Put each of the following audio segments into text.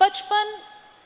55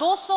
200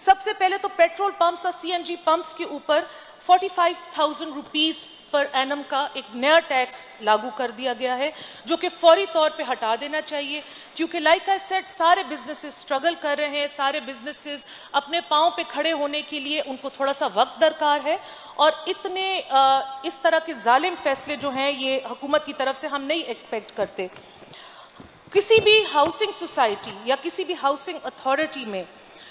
سب سے پہلے تو پیٹرول پمپس اور CNG پمپس کے اوپر 45,000 روپیز پر اینم کا ایک نیا ٹیکس لاگو کر دیا گیا ہے جو کہ فوری طور پہ ہٹا دینا چاہیے، کیونکہ لائک آئی سیڈ سارے بزنسز سٹرگل کر رہے ہیں، سارے بزنسز اپنے پاؤں پہ کھڑے ہونے کے لیے ان کو تھوڑا سا وقت درکار ہے، اور اتنے اس طرح کے ظالم فیصلے جو ہیں یہ حکومت کی طرف سے ہم نہیں ایکسپیکٹ کرتے۔ کسی بھی ہاؤسنگ سوسائٹی یا کسی بھی ہاؤسنگ اتھارٹی میں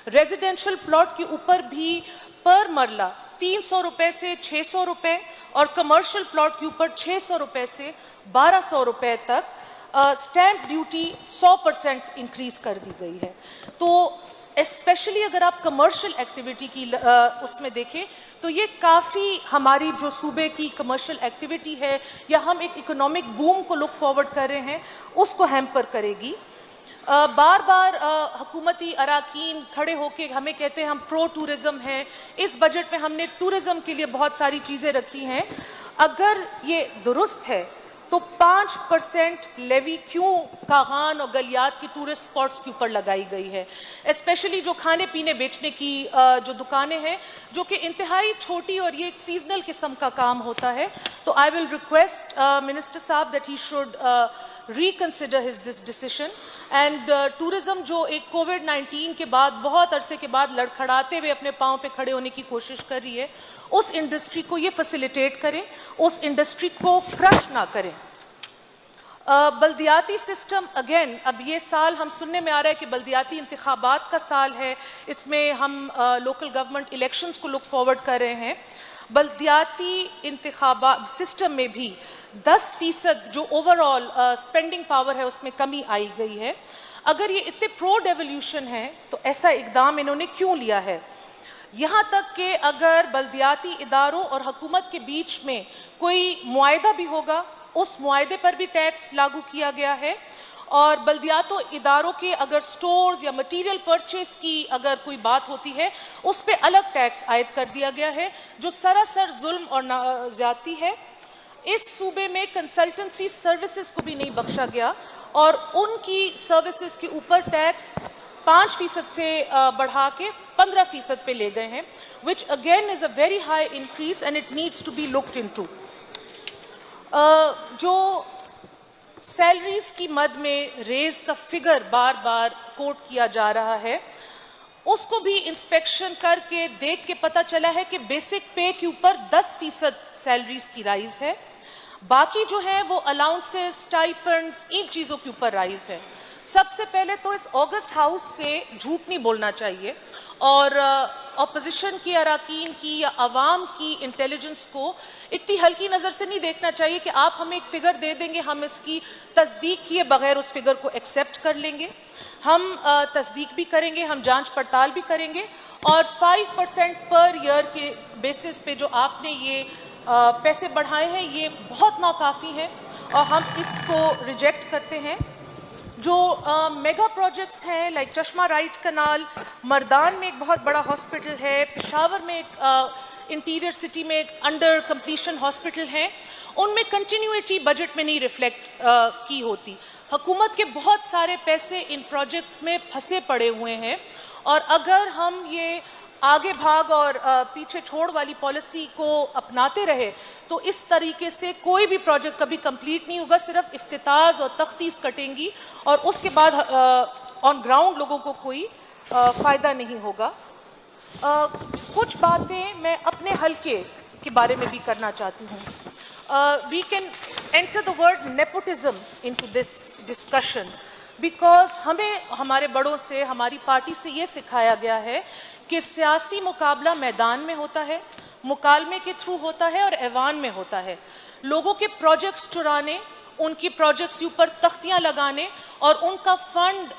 ریزیڈینشل پلاٹ کے اوپر بھی پر مرلہ 300 روپے سے 600 روپے اور کمرشل پلاٹ کے اوپر 600 روپے سے 1200 روپے تک سٹیمپ ڈیوٹی 100% انکریز کر دی گئی ہے۔ تو اسپیشلی اگر آپ کمرشل ایکٹیویٹی کی اس میں دیکھیں تو یہ کافی ہماری جو صوبے کی کمرشل ایکٹیویٹی ہے یا ہم ایک اکنامک بوم کو لک فارورڈ کر رہے ہیں اس کو ہیمپر کرے گی۔ بار بار حکومتی اراکین کھڑے ہو کے ہمیں کہتے ہیں ہم پرو ٹورزم ہیں، اس بجٹ میں ہم نے ٹورزم کے لیے بہت ساری چیزیں رکھی ہیں۔ اگر یہ درست ہے تو 5% لیوی کیوں کاغان اور گلیات کی ٹورسٹ سپاٹس کے اوپر لگائی گئی ہے، اسپیشلی جو کھانے پینے بیچنے کی جو دکانیں ہیں جو کہ انتہائی چھوٹی اور یہ ایک سیزنل قسم کا کام ہوتا ہے۔ تو آئی ول ریکویسٹ منسٹر صاحب that he should reconsider this decision, and tourism جو ایک کووڈ-19 کے بعد بہت عرصے کے بعد لڑکھڑاتے ہوئے اپنے پاؤں پہ کھڑے ہونے کی کوشش کر رہی ہے، اس انڈسٹری کو یہ فیسیلیٹیٹ کریں، اس انڈسٹری کو کرش نہ کریں۔ بلدیاتی سسٹم اگین اب یہ سال ہم سننے میں آ رہا ہے کہ بلدیاتی انتخابات کا سال ہے، اس میں ہم لوکل گورنمنٹ الیکشنز کو لک فارورڈ کر رہے ہیں۔ بلدیاتی انتخابات سسٹم میں بھی 10% جو اوور آل اسپینڈنگ پاور ہے اس میں کمی آئی گئی ہے۔ اگر یہ اتنے پرو ڈیولوشن ہے تو ایسا اقدام انہوں نے کیوں لیا ہے؟ یہاں تک کہ اگر بلدیاتی اداروں اور حکومت کے بیچ میں کوئی معاہدہ بھی ہوگا اس معاہدے پر بھی ٹیکس لاگو کیا گیا ہے، اور بلدیات و اداروں کے اگر سٹورز یا مٹیریل پرچیز کی اگر کوئی بات ہوتی ہے اس پہ الگ ٹیکس عائد کر دیا گیا ہے جو سراسر ظلم اور زیادتی ہے۔ اس صوبے میں کنسلٹنسی سروسز کو بھی نہیں بخشا گیا اور ان کی سروسز کے اوپر ٹیکس 5% سے بڑھا کے 15% پہ لے گئے ہیں، which again is a very high increase and it needs to be looked into۔ جو سیلریز کی مد میں ریز کا فگر بار بار کوٹ کیا جا رہا ہے اس کو بھی انسپیکشن کر کے دیکھ کے پتہ چلا ہے کہ بیسک پے کے اوپر 10% سیلریز کی رائز ہے، باقی جو ہے وہ الاؤنسز، سٹائپنڈز، ان چیزوں کے اوپر رائز ہے۔ سب سے پہلے تو اس آگسٹ ہاؤس سے جھوٹ نہیں بولنا چاہیے اور اپوزیشن کی اراکین کی یا عوام کی انٹیلیجنس کو اتنی ہلکی نظر سے نہیں دیکھنا چاہیے کہ آپ ہمیں ایک فگر دے دیں گے ہم اس کی تصدیق کیے بغیر اس فگر کو ایکسیپٹ کر لیں گے۔ ہم تصدیق بھی کریں گے، ہم جانچ پڑتال بھی کریں گے، اور 5% پر ایئر کے بیسس پہ جو آپ نے یہ پیسے بڑھائے ہیں یہ بہت ناکافی ہیں اور ہم اس کو ریجیکٹ کرتے ہیں۔ جو میگا پروجیکٹس ہیں لائک چشمہ رائٹ کنال، مردان میں ایک بہت بڑا ہاسپٹل ہے، پشاور میں ایک انٹیریئر سٹی میں ایک انڈر کمپلیشن ہاسپٹل ہے، ان میں کنٹینیوٹی بجٹ میں نہیں ریفلیکٹ کی ہوتی۔ حکومت کے بہت سارے پیسے ان پروجیکٹس میں پھنسے پڑے ہوئے ہیں، اور اگر ہم یہ آگے بھاگ اور پیچھے چھوڑ والی پالیسی کو اپناتے رہے تو اس طریقے سے کوئی بھی پروجیکٹ کبھی کمپلیٹ نہیں ہوگا، صرف افتتاح اور تختیص کٹیں گی اور اس کے بعد آن گراؤنڈ لوگوں کو کوئی فائدہ نہیں ہوگا۔ کچھ باتیں میں اپنے حلقے کے بارے میں بھی کرنا چاہتی ہوں۔ We can enter the word nepotism into this discussion because ہمیں ہمارے بڑوں سے، ہماری پارٹی سے یہ سکھایا گیا ہے کہ سیاسی مقابلہ میدان میں ہوتا ہے، مکالمے کے تھرو ہوتا ہے اور ایوان میں ہوتا ہے۔ لوگوں کے پروجیکٹس چرانے، ان کی پروجیکٹس کے اوپر تختیاں لگانے اور ان کا fund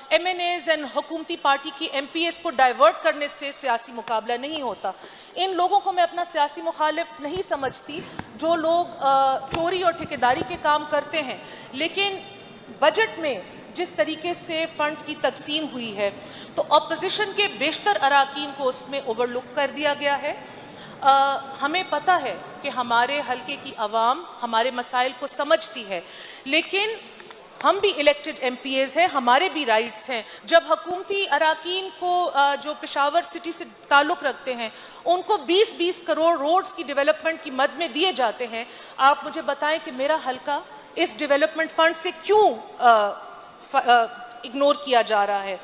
M N As and حکومتی پارٹی کی ایم پی ایس کو ڈائیورٹ کرنے سے سیاسی مقابلہ نہیں ہوتا۔ ان لوگوں کو میں اپنا سیاسی مخالف نہیں سمجھتی جو لوگ چوری اور ٹھیکیداری کے کام کرتے ہیں، لیکن بجٹ میں جس طریقے سے فنڈز کی تقسیم ہوئی ہے تو اپوزیشن کے بیشتر اراکین کو اس میں اوور لک کر دیا گیا ہے۔ ہمیں پتہ ہے کہ ہمارے حلقے کی عوام ہمارے مسائل کو سمجھتی ہے، لیکن ہم بھی الیکٹڈ ایم پی ایز ہیں, ہمارے بھی رائٹس ہیں. جب حکومتی اراکین کو جو پشاور سٹی سے تعلق رکھتے ہیں ان کو 20-20 کروڑ روڈز کی ڈیولپمنٹ کی مد میں دیے جاتے ہیں, آپ مجھے بتائیں کہ میرا حلقہ اس ڈیولپمنٹ فنڈ سے کیوں اگنور کیا جا رہا ہے؟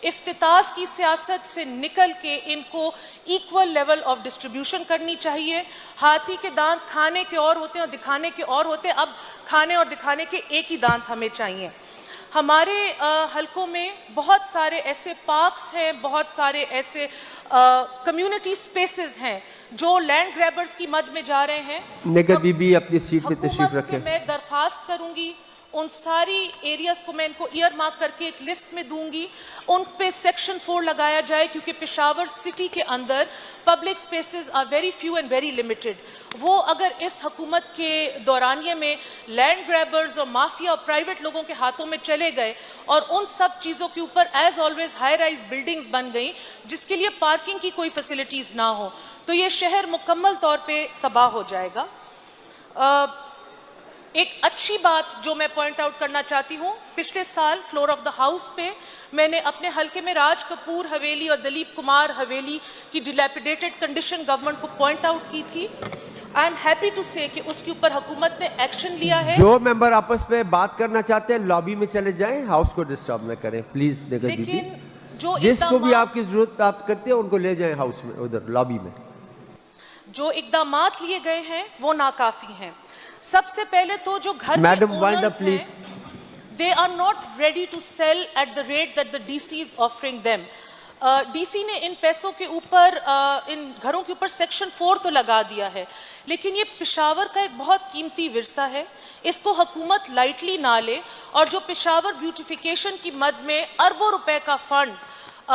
افتتاح کی سیاست سے نکل کے ان کو ایکول لیول آف ڈسٹریبیوشن کرنی چاہیے. ہاتھی کے دانت کھانے کے اور ہوتے ہیں اور دکھانے کے اور ہوتے ہیں, اب کھانے اور دکھانے کے ایک ہی دانت ہمیں چاہیے. ہمارے حلقوں میں بہت سارے ایسے پارکس ہیں, بہت سارے ایسے کمیونٹی سپیسز ہیں جو لینڈ گریبرز کی مد میں جا رہے ہیں. نگہت بی بی اپنی سیٹ پہ تشریف حکومت سے رکھیں. میں درخواست کروں گی, ان ساری ایریاز کو میں ان کو ایئر مارک کر کے ایک لسٹ میں دوں گی, ان پہ سیکشن 4 لگایا جائے, کیونکہ پشاور سٹی کے اندر public spaces are very few and very limited. وہ اگر اس حکومت کے دورانیے میں لینڈ گریبرز اور مافیا اور پرائیویٹ لوگوں کے ہاتھوں میں چلے گئے اور ان سب چیزوں کے اوپر as always high rise buildings بن گئیں جس کے لیے پارکنگ کی کوئی فیسلٹیز نہ ہو, تو یہ شہر مکمل طور پہ تباہ ہو جائے گا. ایک اچھی بات جو میں پوائنٹ آؤٹ کرنا چاہتی ہوں, پچھلے سال فلور آف دا ہاؤس پہ میں نے اپنے حلقے میں راج کپور حویلی اور دلیپ کمار حویلی کی ڈیلیپیڈیٹڈ کنڈیشن گورنمنٹ کو پوائنٹ آؤٹ کی تھی. آئی ایم ہیپی ٹو سے کہ اس کے اوپر حکومت نے ایکشن لیا ہے. جو ممبر آپس میں بات کرنا چاہتے ہیں لابی میں چلے جائیں, ہاؤس کو ڈسٹرب نہ کریں پلیز. لیکن جو جس کو بھی آپ کی ضرورت آپ کرتے ہیں ان کو لے جائیں ہاؤس میں, ادھر لابی میں. جو اقدامات لیے گئے ہیں وہ ناکافی ہیں. سب سے پہلے تو جو گھر کے اونرز ہیں they are not ready to sell at the rate that the DC is offering them. DC نے ان پیسوں کے اوپر, ان گھروں کے اوپر سیکشن 4 تو لگا دیا ہے, لیکن یہ پشاور کا ایک بہت قیمتی ورثہ ہے, اس کو حکومت لائٹلی نہ لے. اور جو پشاور بیوٹیفیکیشن کی مد میں اربوں روپے کا فنڈ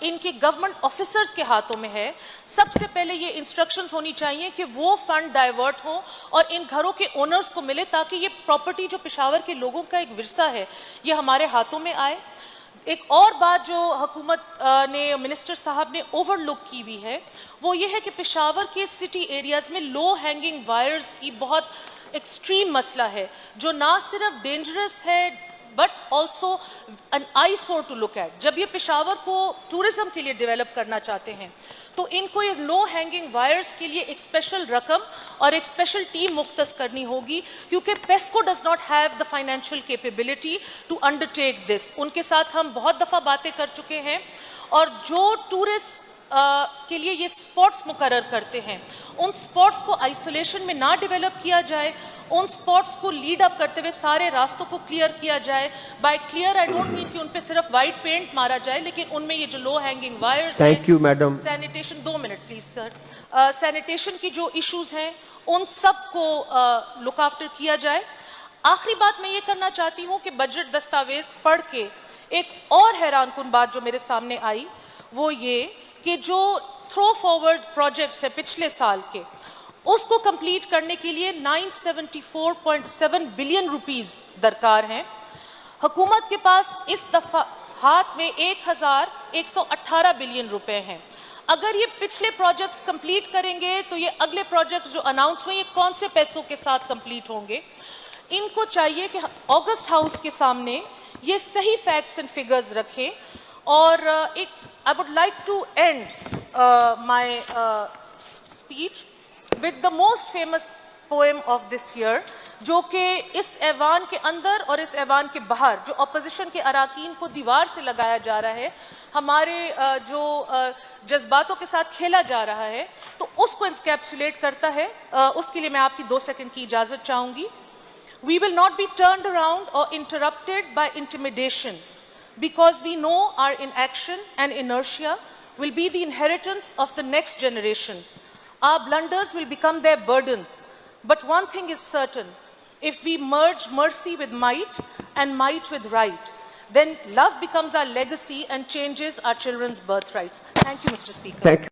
ان کے گورنمنٹ آفیسرز کے ہاتھوں میں ہے, سب سے پہلے یہ انسٹرکشنز ہونی چاہیے کہ وہ فنڈ ڈائیورٹ ہوں اور ان گھروں کے اونرز کو ملے, تاکہ یہ پراپرٹی جو پشاور کے لوگوں کا ایک ورثہ ہے یہ ہمارے ہاتھوں میں آئے. ایک اور بات جو حکومت نے, منسٹر صاحب نے اوور لک کی ہوئی ہے, وہ یہ ہے کہ پشاور کے سٹی ایریاز میں لو ہینگنگ وائرز کی بہت ایکسٹریم مسئلہ ہے, جو نہ صرف ڈینجرس ہے but also an eyesore to look at. جب یہ پشاور کو ٹورزم کے لیے ڈیولپ کرنا چاہتے ہیں تو ان کو یہ لو ہینگنگ وائرز کے لیے ایک اسپیشل رقم اور ایک اسپیشل ٹیم مختص کرنی ہوگی, کیونکہ PESCO does not have the financial capability to undertake this. ان کے ساتھ ہم بہت دفعہ باتیں کر چکے ہیں, اور جو ٹورسٹ کے لیے یہ سپاٹس مقرر کرتے ہیں ان سپاٹس کو آئسولیشن میں نہ ڈیولپ کیا جائے, ان سپاٹس کو لیڈ اپ کرتے ہوئے سارے راستوں کو کلیئر کیا جائے. By clear I don't mean کہ ان پہ صرف وائٹ پینٹ مارا جائے, لیکن ان میں یہ جو لو ہینگنگ وائرز ہیں, thank you madam, sanitation, 2 minute please sir, sanitation کی جو ایشوز ہیں ان سب کو لک آفٹر کیا جائے. آخری بات میں یہ کرنا چاہتی ہوں کہ بجٹ دستاویز پڑھ کے ایک اور حیران کن بات جو میرے سامنے آئی وہ یہ کہ جو تھرو فارورڈ پروجیکٹس ہیں پچھلے سال کے, اس کو کمپلیٹ کرنے کے لیے 974.7 بلین روپیز درکار ہیں. حکومت کے پاس اس دفعہ ہاتھ میں 1118 بلین روپے ہیں. اگر یہ پچھلے پروجیکٹس کمپلیٹ کریں گے تو یہ اگلے پروجیکٹس جو اناؤنس ہوئے یہ کون سے پیسوں کے ساتھ کمپلیٹ ہوں گے؟ ان کو چاہیے کہ آگسٹ ہاؤس کے سامنے یہ صحیح فیکٹس اینڈ فگرز رکھیں. اور ایک I would like to end my speech with the most famous poem of this year, جو کہ اس ایوان کے اندر اور اس ایوان کے باہر جو اپوزیشن کے اراکین کو دیوار سے لگایا جا رہا ہے, ہمارے جو جذباتوں کے ساتھ کھیلا جا رہا ہے, تو اس کو انکیپسولیٹ کرتا ہے. اس کے لیے میں آپ کی 2 سیکنڈ کی اجازت چاہوں گی. We will not be turned around or interrupted by intimidation, because we know our inaction and inertia will be the inheritance of the next generation. Our blunders will become their burdens. But one thing is certain, if we merge mercy with might and might with right, then love becomes our legacy and changes our children's birthrights. Thank you, Mr. Speaker. Thank you.